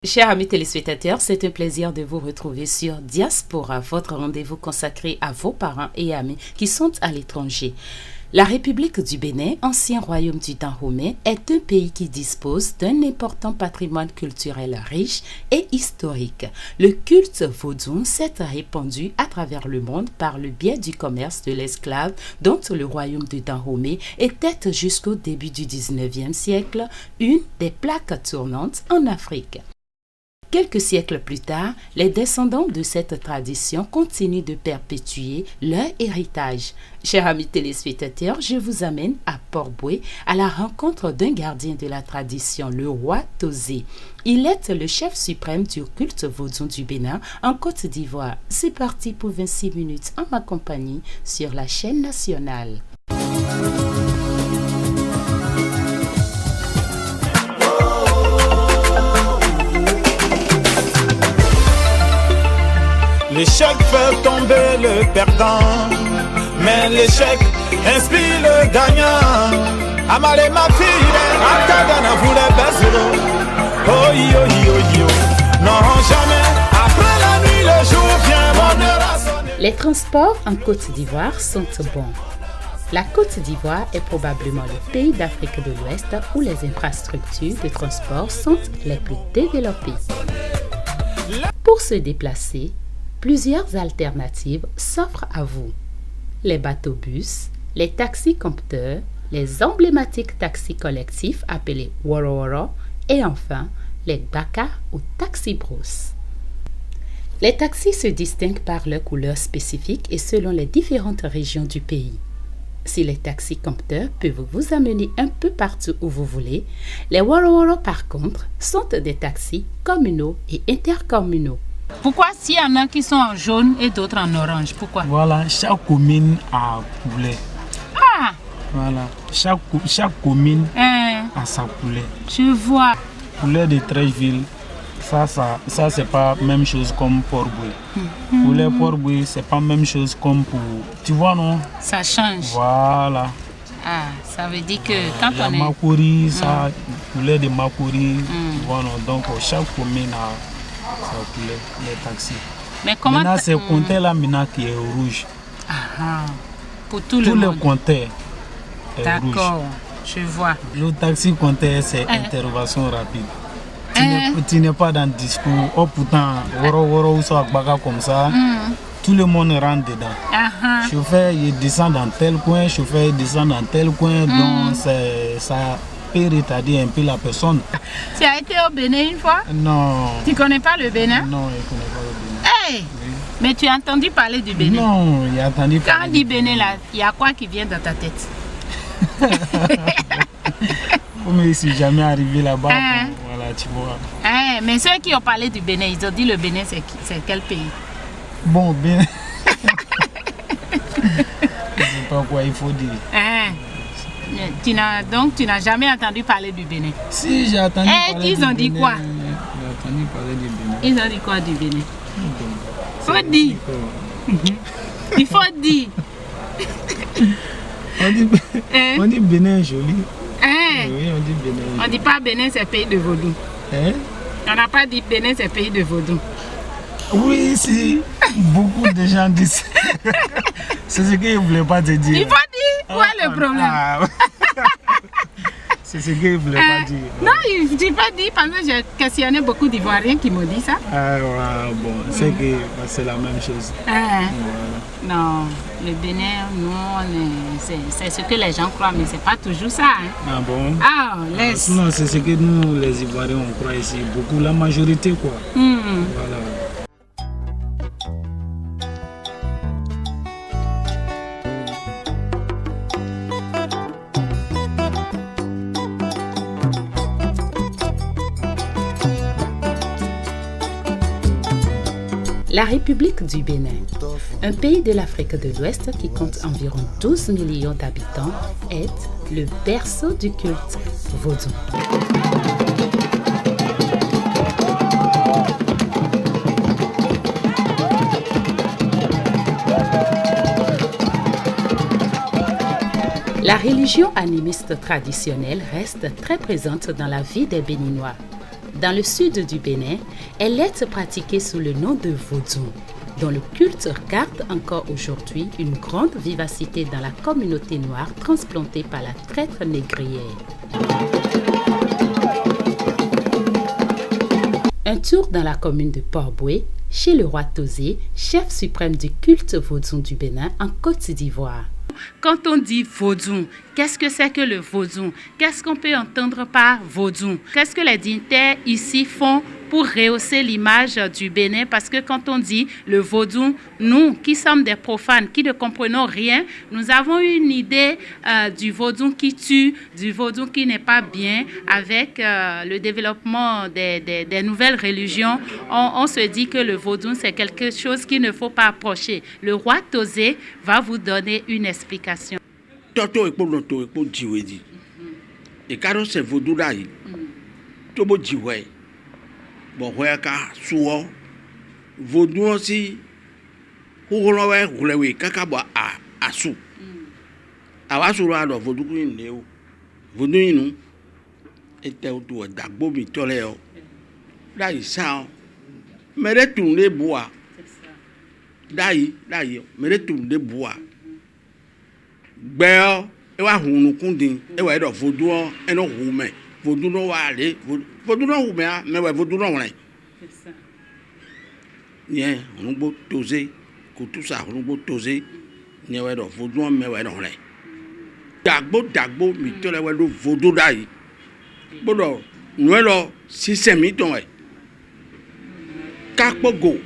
Chers amis téléspectateurs, c'est un plaisir de vous retrouver sur Diaspora, votre rendez-vous consacré à vos parents et amis qui sont à l'étranger. La République du Bénin, ancien royaume du Dahomey, est un pays qui dispose d'un important patrimoine culturel riche et historique. Le culte vaudou s'est répandu à travers le monde par le biais du commerce de l'esclave dont le royaume du Dahomey était jusqu'au début du 19e siècle une des plaques tournantes en Afrique. Quelques siècles plus tard, les descendants de cette tradition continuent de perpétuer leur héritage. Chers amis téléspectateurs, je vous amène à Port-Boué à la rencontre d'un gardien de la tradition, le roi Tosé. Il est le chef suprême du culte vaudou du Bénin en Côte d'Ivoire. C'est parti pour 26 minutes en ma compagnie sur la chaîne nationale. L'échec fait tomber le perdant, mais l'échec inspire le gagnant. Amale ma fille, Akadana voulait baiser. Oh yo yo yo, non jamais. Après la nuit, le jour vient, mon heure a sonné. Les transports en Côte d'Ivoire sont bons. La Côte d'Ivoire est probablement le pays d'Afrique de l'Ouest où les infrastructures de transport sont les plus développées. Pour se déplacer, plusieurs alternatives s'offrent à vous. Les bateaux-bus, les taxis-compteurs, les emblématiques taxis collectifs appelés Woro et enfin les Baka ou taxi-bros. Les taxis se distinguent par leur couleur spécifique et selon les différentes régions du pays. Si les taxis-compteurs peuvent vous amener un peu partout où vous voulez, les Woro par contre sont des taxis communaux et intercommunaux. Pourquoi s'il y en a qui sont en jaune et d'autres en orange? Pourquoi? Voilà, chaque commune a poulet. Ah! Voilà, chaque commune a sa poulet. Je vois. Poulet de Trècheville, ça c'est pas même chose comme Port-Boué. Poulet Port-Boué, c'est pas même chose comme pour... Tu vois, non? Ça change. Voilà. Ah, ça veut dire que quand on est... Makori, ça, poulet de Makori, tu vois, non? Donc chaque commune a sa poulet, les taxis. Mais comment... Maintenant, c'est le compteur là maintenant qui est rouge. Ah, pour tout le monde. Tout le compteur est rouge. D'accord, je vois. Le taxi compteur, c'est intervention rapide. Tu n'es pas dans le discours. Oh putain, woro ou baga comme ça. Tout le monde rentre dedans. Chauffeur, il descend dans tel coin, chauffeur, il descend dans tel coin. Donc, ça peut retarder un peu la personne. Tu as été au Bénin une fois? Non. Tu connais pas le Bénin? Non, je ne connais pas le Bénin. Hey! Oui. Mais tu as entendu parler du Bénin? Non, j'ai entendu parler. Quand on dit Bénin, là, il y a quoi qui vient dans ta tête? Comme je ne suis jamais arrivé là-bas, voilà, tu vois. Mais ceux qui ont parlé du Bénin, ils ont dit le Bénin, c'est quel pays? Bon, Bénin. Je ne sais pas quoi il faut dire. Donc, tu n'as jamais entendu parler du Bénin? Si, j'ai entendu parler du Bénin. Ils ont dit quoi? J'ai entendu parler du Bénin. Ils ont dit quoi du Bénin? Faut dire. Il faut dire. On dit Bénin joli. Oui, on dit Bénin joli. On ne dit pas Bénin, c'est pays de vaudou. On n'a pas dit Bénin, c'est pays de vaudou. Oui, si. Beaucoup de gens disent. C'est ce qu'ils ne voulaient pas te dire. Il faut dire. Où est le problème? C'est ce qu'ils ne voulaient pas dire. Non, je n'ai pas dit parce que j'ai questionné beaucoup d'Ivoiriens qui m'ont dit ça. Bon, c'est que c'est la même chose. Voilà. Non, le Bénin, nous, c'est ce que les gens croient, mais ce n'est pas toujours ça. Ah bon? Ah, laisse. Non, c'est ce que nous, les Ivoiriens, on croit ici. Beaucoup, la majorité, quoi. Voilà. La République du Bénin, un pays de l'Afrique de l'Ouest qui compte environ 12 millions d'habitants, est le berceau du culte vaudou. La religion animiste traditionnelle reste très présente dans la vie des Béninois. Dans le sud du Bénin, elle est pratiquée sous le nom de vaudou, dont le culte garde encore aujourd'hui une grande vivacité dans la communauté noire transplantée par la traître négrière. Un tour dans la commune de Port-Boué, chez le roi Tosé, chef suprême du culte vaudou du Bénin en Côte d'Ivoire. Quand on dit vaudou, qu'est-ce que c'est que le vaudou? Qu'est-ce qu'on peut entendre par vaudou? Qu'est-ce que les dignitaires ici font pour rehausser l'image du Bénin? Parce que quand on dit le vaudou, nous qui sommes des profanes, qui ne comprenons rien, nous avons une idée du vaudou qui tue, du vaudou qui n'est pas bien. Avec le développement des nouvelles religions, on se dit que le vaudou, c'est quelque chose qu'il ne faut pas approcher. Le roi Tosé va vous donner une explication. Toto et pour l'auto et pour Djiwedi. Et quand c'est vaudou là, tout le monde bon, voyaka souvent vaudou aussi houlowe houlewe kakaba a sou awa sou la do vaudou ni neo vaudou inu était autour d'agbo mi toleo là il ça mais de tourner bois là mais de tourner bois gbeo e wa hunu kundin e wa do vaudou e no hume vaudou no wa ale vaudou no hume a mais wa vaudou no won c'est ça bien on bo Tosé ko tout ça on bo Tosé ni wa do vaudou mais wa no le dagbo mi to le wa do vaudou dai bodo no lo système mi ton e kakpogo.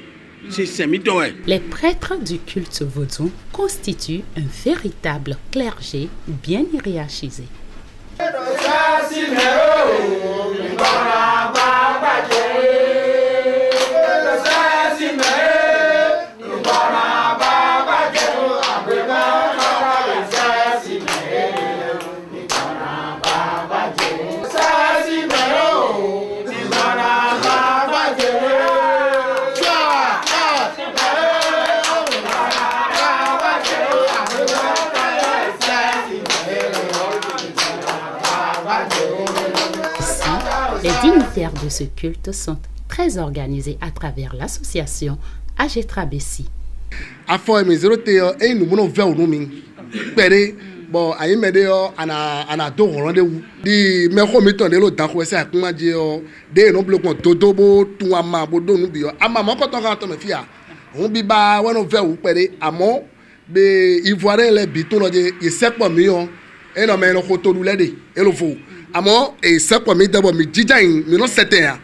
Les prêtres du culte vaudou constituent un véritable clergé bien hiérarchisé. Les dignitaires de ce culte sont très organisés à travers l'association Agetra Bessi. Afo mi zero te e nu mono ve onu mi pere bon ayi mede yo ana do rendez-vous di me ko mi ton de lo dan ko se akuma je o de no blokon todo bo tun ama bo do nu bi yo ama mo ko ton kan to me fia on bi ba wono ve u pere amo be ivoire le bi to no je isepo mi yo e no me no ko to lu le de e lo fo amo e isepo mi dabo mi jijain mi no sete ya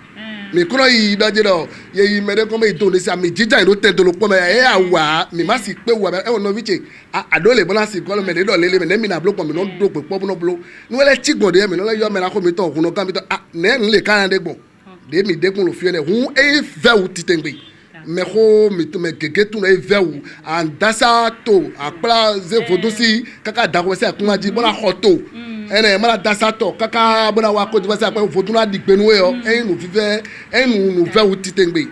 mi kono yi daje do ye yi mede ko me to le sa mi jijain do te do lo po me e awa mi ma si pe wa e no viche adole bona si ko me de do lele me ne mi na block mi no do pe po no blo no le chigbon de me no le yo me na ko mi to kun no kan mi to ne le kan de gbon de mi de kun lo fi le hun e ve u titengbe me ko mi to me gege tu no e ve u and dasa to apla ze vodosi kaka da ko se akuma ji bona hoto ene mala dasato kaka bona wa ko diwasa pe fotuna digbenu yo enu vive enu nu ve utitengbe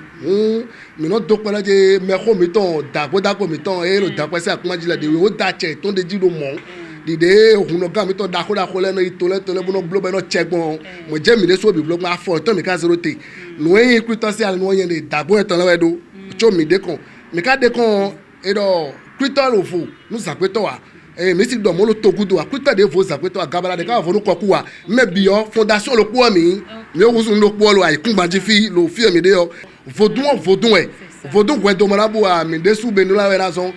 mi no do pele je me ko mi ton da ko mi ton e lo da pe se akuma ji la de o da che ton de ji lo mo dide ohun no ga mi ton da ko le no itole bono blo be no chegbon mo je mi le so bi blo ma fo ton mi ka zero te no yin kristo se al no yin de da bo etan lewe do cho mi de kon mi ka de kon e do kristo lo fo nu zapeto wa mesi do mo lo togudo akuta de vo zapeto agabala de ka vo no koku wa me bio fondation lo po mi o wusun lo po lo ai kunbaji fi lo fi mi de yo vodun we do marabu a mi de su be no la we razon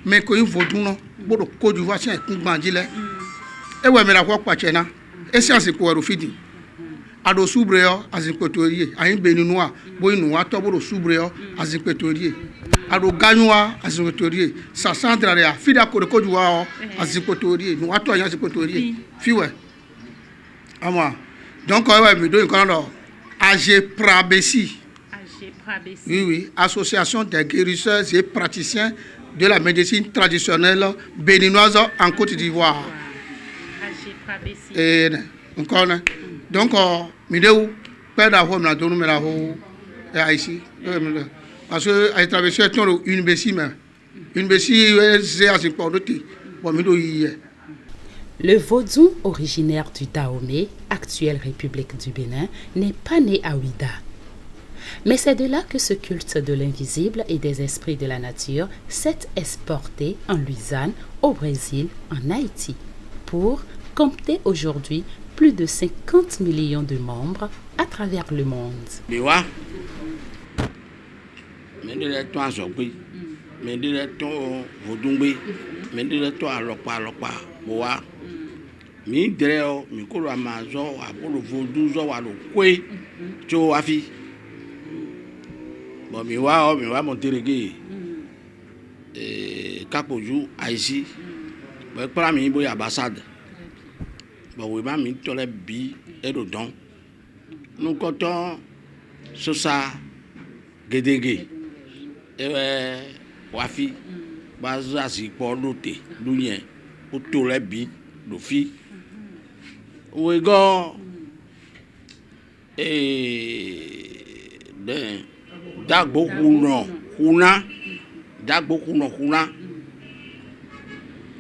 me ko yin vodun no bodo ko ju va se kunbaji le e we mi la ko pa chena e si asiko ero fidi ado subre yo azinpetoriye ayin be ninu a bo inu wa to bodo subre yo azinpetoriye ado ganywa azinpetoriye sa centre area fida ko de ko juwa o azinpetoriye nu wa to yan azinpetoriye fiwe ama donc ouais mi do nkan do Agetra Bessi. Oui, association des guérisseurs et praticiens de la médecine traditionnelle béninoise en Côte d'Ivoire. Agetra Bessi. Et encore donc mideu père d'avant na donu me la ho ici parce que ay traverser ton une Bessi mais une Bessi c'est assez pour noter bon mideu yi. Le vaudou originaire du Dahomey, actuelle République du Bénin, n'est pas né à Ouida. Mais c'est de là que ce culte de l'invisible et des esprits de la nature s'est exporté en Louisiane, au Brésil, en Haïti, pour compter aujourd'hui plus de 50 millions de membres à travers le monde. Mi dreo mi kolo amazo apolo voduzo wa lo kwe cho afi bon mi wa monterege kapoju aisi bo para mi bo ambassade bon we ba mi tole bi edodon nu koton sosa gedege wafi baza si po lote dunye o tole bi do fi we go dagbo kuna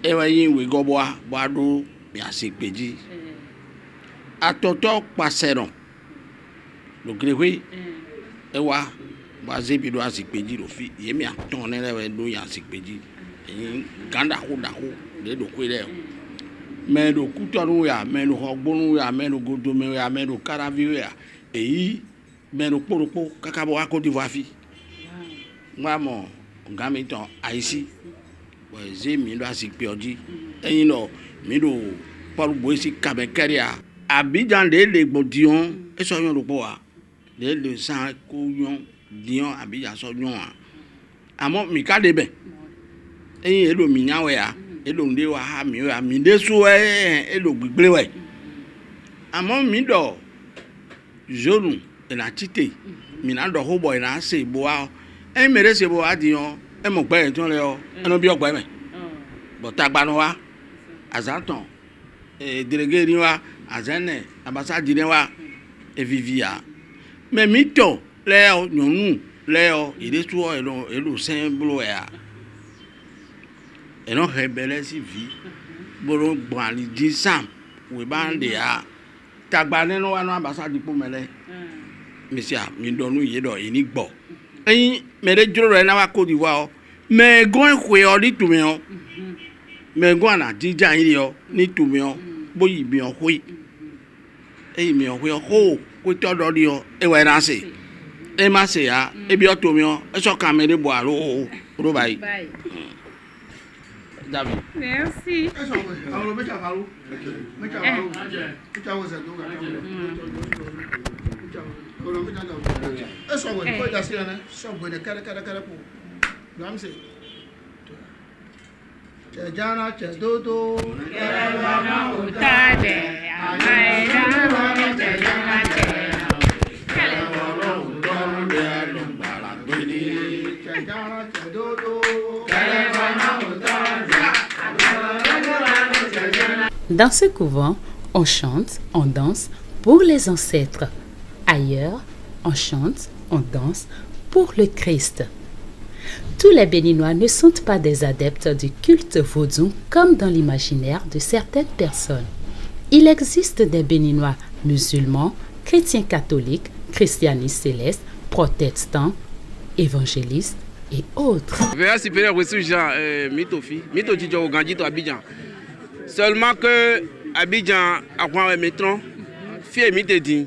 ewa yin we go boa do mi asepeji atoto paseron lo grewe ewa baze bi do asepeji lo fi yemi aton ne le do ya asepeji yin ganda ko le do ko le mais le couteau ya mais le rogbonu ya mais le godome ya mais le caravi ya et mais le poropo kakabo a Côte d'Ivoire fi moi mon ngamiton aisi bo ze mi do asipe oji eyin no mi do paru bo si kabekeria Abidjan le gbodion e so yon lopo wa le san ko yon dion Abidjan so yon amo mi ka debe eyin elo mi nyawe ya elo nde wa ha mi wa mi de so elo gbigble we amo mi do jonu e na tite mi na do ho boy na se bo a e mere se bo adion e mo gbe ton le o eno bi ogba me bo tagba no wa azaton délégué ni wa azene ambassade ni wa e vivia mais mi to le o nyonu le o ide tu o elo symbole ya eno rebelle si vi boro gbali di sam we bande ya tagba nenu wa no ambassade po mele monsieur mi donu ye do ini gbo eyin mere joro re na wa Côte d'Ivoire me gon kwe o di tumi o me gon na dija yin o ni tumi o boyi bi o kwe eyin mi o kwe o ko to do di o e we na se e ma se ya e bi o tumi o e so kan me de bo aro ro bai David. Merci. Dans ce couvent, on chante, on danse pour les ancêtres. Ailleurs, on chante, on danse pour le Christ. Tous les Béninois ne sont pas des adeptes du culte vaudou comme dans l'imaginaire de certaines personnes. Il existe des Béninois musulmans, chrétiens catholiques, christianistes célestes, protestants, évangélistes et autres. Seulement que Abidjan a quoi un métron, fier mitedi,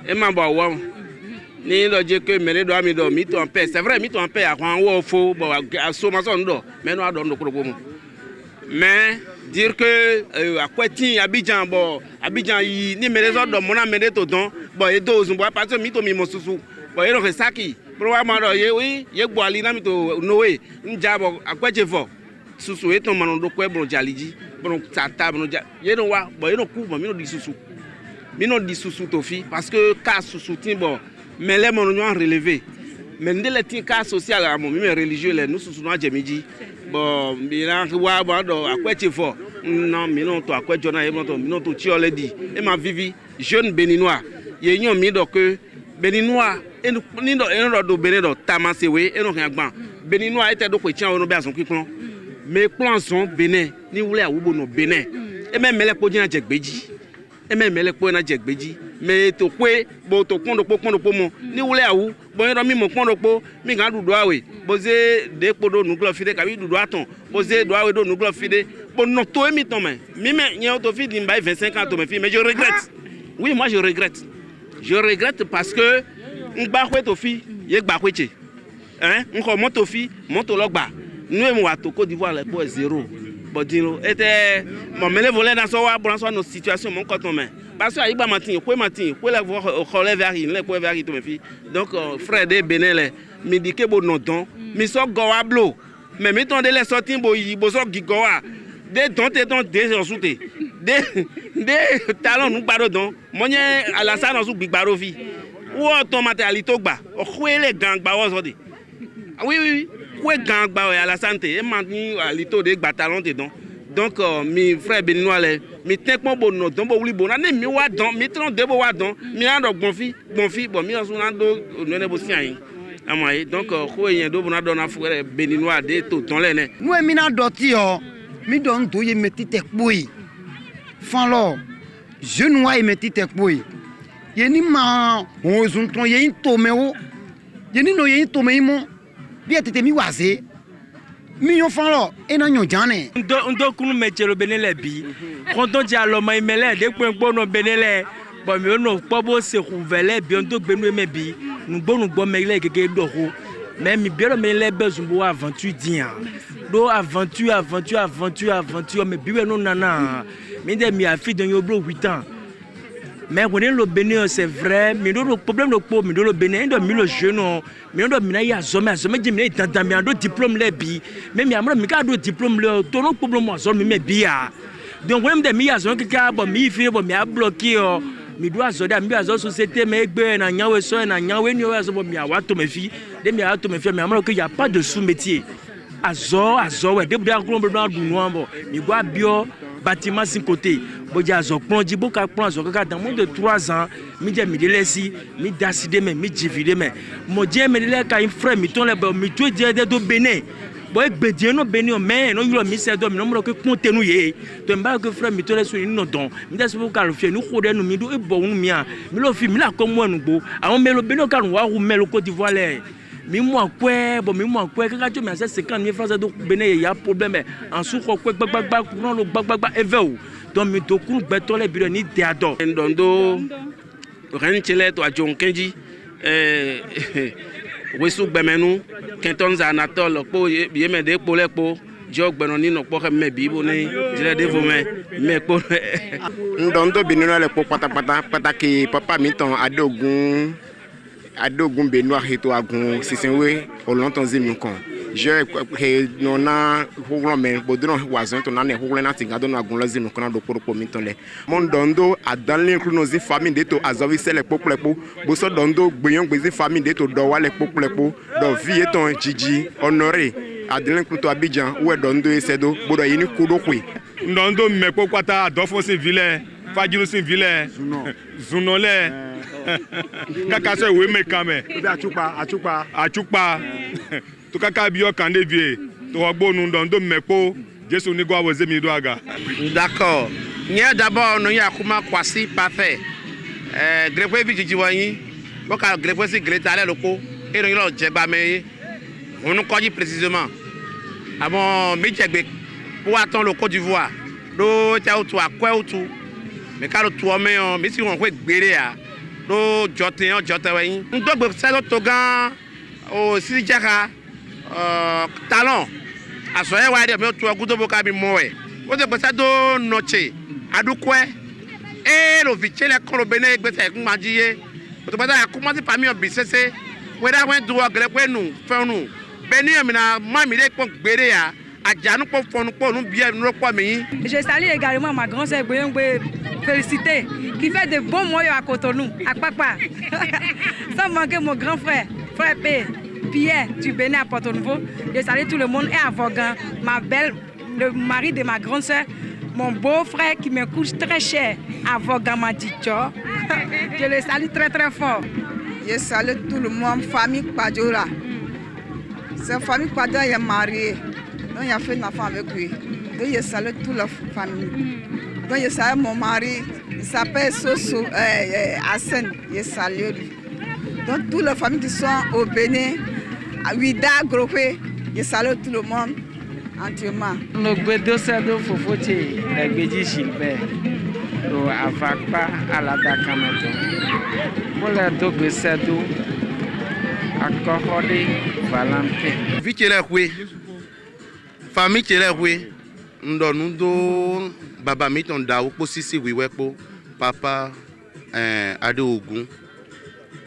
et ma bawa. Ni le Dieu que me doit me dormir en paix. C'est vrai, mito en paix à quoi un faux, à sommation d'eau, mais nous adorons nos problèmes. Mais dire que à quoi ti Abidjan, bon, Abidjan, ni me raison de mon amener tout temps, bon, et deux, on va passer mito mi mon sousou, bon, et le saki, probablement, oui, y a boali na mito Noé, un jabo, à quoi tu vas? Susu et ton manon de quoi bon jaliji bon tata bon ye no wa bon ye no ku bon mi no di susu to fi parce que cas susu tin bon mais les mon ont relevé mais ndele tin cas social à mon mi religieux les nous susu no ajemiji bon mi na wa bon do akweche fo non mi no to akwejo na ye no to mi no to chi oledi e ma vivi jeune béninois ye nyon mi do que béninois et ni do do benin do tamasewe e no kan gban béninois était do ko chi on no be ason kikon mais planson Bénin ni wule awubo no Bénin et même les pots na jegbeji et même les pots na jegbeji mais to kwe bo to kondo po mo ni wule awu bo yin mi mo kondo po mi gan dudu awe bo ze de podo nuglo fide ka bi dudu aton bo ze do awe do nuglo fide bo no to emi ton mais mi me nyen to fi di mba 25 ans to me fi mais je regrette. Oui, moi je regrette. Je regrette parce que ngba kwe to fi ye gba kweche. Hein? On monte fi, monte logba. Nous et moi to Côte d'Ivoire le po 0. Bodino était mon mele volé dans so wa branso nos situations mon coton main. Parce que ayiba matin, ko la voir relève vers il, le po vers to me fi. Donc frère de Benel mi di ke bo non don, mi so gowa blo. Mais mi ton de les sortir bo so gigowa. De don te don de soute. De talon nous baro don. Monye Alassane sou bigbaro fi. Ou automate alito gba. O khwele gang ba wo so de. Oui. Ouais gang ba à la santé et mani alito de batalon dedans donc mi frère béninois les mi tekmo bono don bo wuli bona ne mi wa don mi tron de bo wa don mi ando bonfi bon mi on do nene bo sian amaye donc ko yen do bona don na frère béninois de to ton le ne nous mi na doti o mi don to ye meti tekpo yi fan lo jeune wa ye meti tekpo yi ye ni ma on zun ton ye to me o ye ni no ye to me mo bien tete mi waze mi yon fan lo e na yon jane ndo kunu mechelo benele bi konto ja lo mai mele de pempo no benele bo mi no pobo se rouvele bi ndo gbenu me bi nu gbo mele gege do ho mais mi bi lo mele besoin bo aventure dia do aventure mais bi we no nana mi de mi afi don yo bro 8 ans. Mais quand le Bénin c'est vrai, mais le problème le pauvre, mais le Bénin doit mis le jeune, mais on doit mener à zomer j'ai dans un diplôme les bi, mais mi amra mi ka do diplôme le ton problème à zomer mais bia. Donc on me dit mi à zomer que bon mi fait bon mi a bloqué mi doit zoder mi à société mais gbe na nyawe so na nyawe ni so mi a wa to me fi, de mi a to me fi mi amra que il y a pas de sous-métier. Azo ouais de bia ko blanc du noir bon, mi gwa bio bâtiment 5 côtés. Boja zo plonji boka plonji zo dans moins de 3 ans mi je mi delesi mi daside me mi jivide me mo je me le ka frère mi ton le mi to je de do Bénin bo egbedie no Bénin mais no yuro mi se do mi no mo ko konte nu ye to mba ko frère mi to le so ni no don mi da so ka lo fie nu khode nu mi do e bo nu mi a mi lo fi mi la ko mo nu gbo awon melo Bénin ka nu wa ru melo Côte d'Ivoire le mi mo akwe kaka jo mi ase 50 000 francs do Bénin il y a problème en sou ko gbagba no lo gbagba eveo donc mi to kuru beto le biro ni deado ndondo renchele to ajonkenji wesu gbemenu kenton za anatol po ye me de po le po jo gbeno ni no po me bibo ni dire de vome me po ndondo binino le po pata ki papa mi ton adogun Benoît hito agun sisenwe olonton zimi kon je nona huglo men bodron wazon to na ne huglo na tinga do na gun lo zimi kon do poropo mi ton le mon dondo adanle incluno zi famille de to azovi sele poplepo bo so dondo gbeyon gbezi famille de to do wale poplepo do vie ton jiji honoré adanle incluno to Abidjan ou dondo esedo bodo yini kudo kwe ndondo mepo kwata adofo sin ville fajiru sin ville zunole kaka so we make am achupa to kaka bi o kan devie to ogbonu ndondo mepo Jesu ni go awoze mi do aga. D'accord. Nya d'abord no ya kuma kwasi parfait. Grepe bi jiji wanyi. Bo ka grepe si greta le loko e no lo jegba me. On ko ji précisément. Avant mi jegbe pour attendre le Côte d'Ivoire. Do ta otu akwa otu. Me ka lo tu o me on mi si won ko gbere ya. Do jote wen ndogbe selo to gan o si jaka talon aso e wa de me to ogudo boka bi mo e o de pesa do noche adukwe e lo vichele kon lo Benin gbese kun majiye o to pesa akuma ti pami obi sese we da wen do ogre pe nu fe nu Benin mi na mami de pon gbere ya ajanu po fonu po nu bi e nu po mi. Je salue également ma grand sœur Boyongbe Félicité qui fait de bons moyens à Cotonou, à Papa. Sans manquer mon grand frère, frère P, Pierre du Bénin à Porto Nouveau. Je salue tout le monde et à Vogan, ma belle, le mari de ma grande sœur, mon beau-frère qui me coûte très cher à Vogan Madicho. Je le salue très très fort. Je salue tout le monde, famille Padjola. Cette famille Padjola est mariée. Donc il a fait une enfant avec lui. Donc je salue toute la famille. Donc je salue mon mari, il s'appelle Soso, Hassan, je salue lui. Donc toutes les familles qui sont au Bénin, à Ouida, Gropé, je salue tout le monde entièrement. Nous gbedons Sedo Fofoche, les Bédi Gilbert, nous Avakpa à la Dakamato. Pour les deux Sedo, à Kohode, Valentin. Vichelewe, famille Chelewe, nous Baba Miton Dao, Posisi Wiwepo, Papa Adeogun,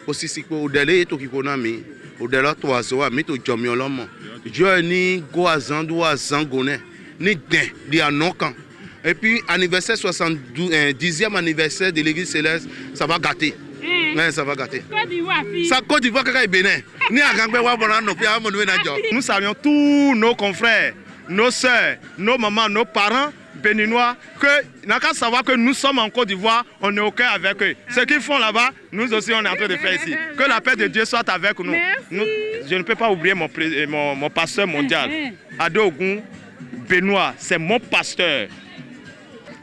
Posisi Odele Tokikonami, Odela Toazoa, Mito Jomiolomo, Journey Goazando Zangone, ni Den, di Anokan. Et puis, anniversaire 10e anniversaire de l'église céleste, ça va gâter. Ouais, ça va gâter. Ça Côte d'Ivoire, Kaka Bénin. Nous saluons tous nos confrères, nos soeurs, nos mamans, nos parents béninois, que n'a qu'à savoir que nous sommes en Côte d'Ivoire, on est au cœur avec eux. Ce qu'ils font là-bas, nous aussi on est en train de faire ici. Que la paix de Dieu soit avec nous. Je ne peux pas oublier mon pasteur mondial. Adeogun Benoît, c'est mon pasteur.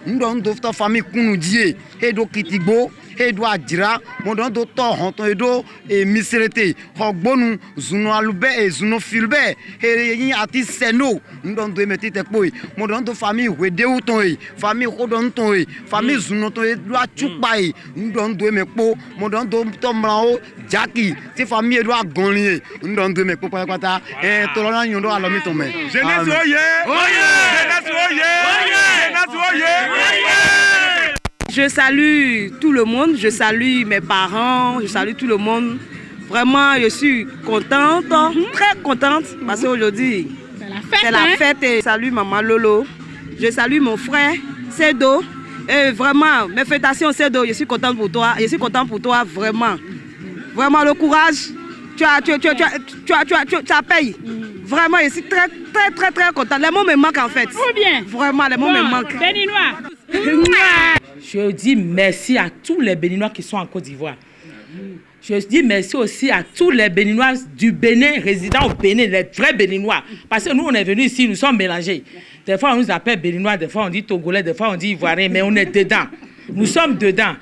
Nous avons une famille Kounoudie, et do Kitigo, et do Adjira, nous avons d'autres Honton et do Misrete, Hogbonu, Zuno Alube et Zuno Filbe, et Ati Seno, nous avons deux métiers de Poi, nous avons deux familles Wedeutoy, famille Rodontoy, famille Zunotoy, do Achupai, nous avons deux mépo, nous avons deux Tomrao, Jackie, ces familles do Agonier, nous avons deux mépo, et Tolana Yondo à l'homme tombé. Jeunesse Oye! Jeunesse Oye! Jeunesse Oye! Je salue tout le monde, je salue mes parents, je salue tout le monde. Vraiment, je suis contente, très contente, parce qu'aujourd'hui, c'est la fête. Et je salue maman Lolo, je salue mon frère Sedo. Et vraiment, mes félicitations Sedo, je suis contente pour toi, vraiment. Vraiment, le courage, tu as payé. Vraiment, je suis très contente. Les mots me manquent en fait. Ou bien. Vraiment, les mots me manquent. Béninois. Je dis merci à tous les Béninois qui sont en Côte d'Ivoire. Je dis merci aussi à tous les Béninois du Bénin, résidents au Bénin, les vrais Béninois. Parce que nous, on est venus ici, nous sommes mélangés. Des fois, on nous appelle Béninois, des fois, on dit Togolais, des fois, on dit Ivoirien, mais on est dedans. Nous sommes dedans.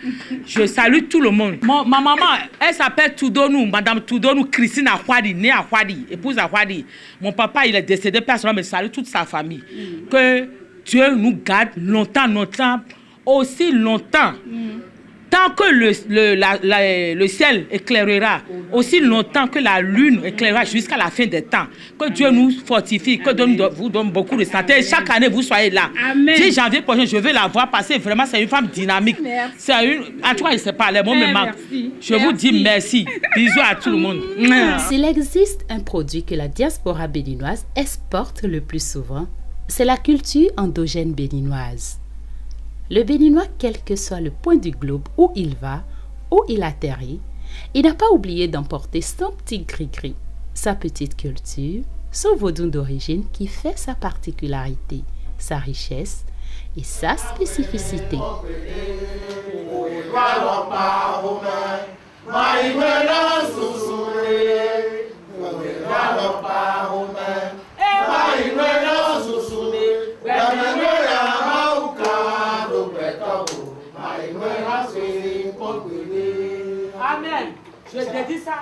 Je salue tout le monde. Ma maman, elle s'appelle Toudonou, Madame Toudonou, Christine Akwadi, née Akwadi, épouse Akwadi. Mon papa, il est décédé, personnellement, mais je salue toute sa famille. Que Dieu nous garde longtemps, aussi longtemps. Tant que le ciel éclairera, aussi longtemps que la lune éclairera jusqu'à la fin des temps. Que Dieu nous fortifie, que Dieu vous donne beaucoup de santé. Et chaque année, vous soyez là. Amen. 10 janvier prochain, je vais la voir passer. Vraiment, c'est une femme dynamique. C'est en tout cas, je ne sais pas, les mots me manquent. Je vous dis merci. Bisous à tout le monde. S'il existe un produit que la diaspora béninoise exporte le plus souvent, c'est la culture endogène béninoise. Le Béninois, quel que soit le point du globe où il va, où il atterrit, il n'a pas oublié d'emporter son petit gris-gris, sa petite culture, son vaudou d'origine qui fait sa particularité, sa richesse et sa spécificité. Amen. Je te dis ça.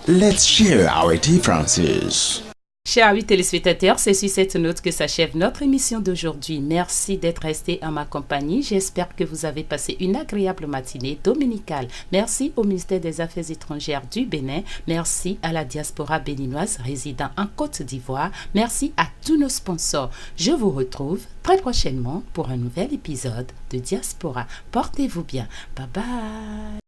Let's share our differences. Chers amis téléspectateurs, c'est sur cette note que s'achève notre émission d'aujourd'hui. Merci d'être restés en ma compagnie. J'espère que vous avez passé une agréable matinée dominicale. Merci au ministère des Affaires étrangères du Bénin. Merci à la diaspora béninoise résidant en Côte d'Ivoire. Merci à tous nos sponsors. Je vous retrouve très prochainement pour un nouvel épisode de Diaspora. Portez-vous bien. Bye bye.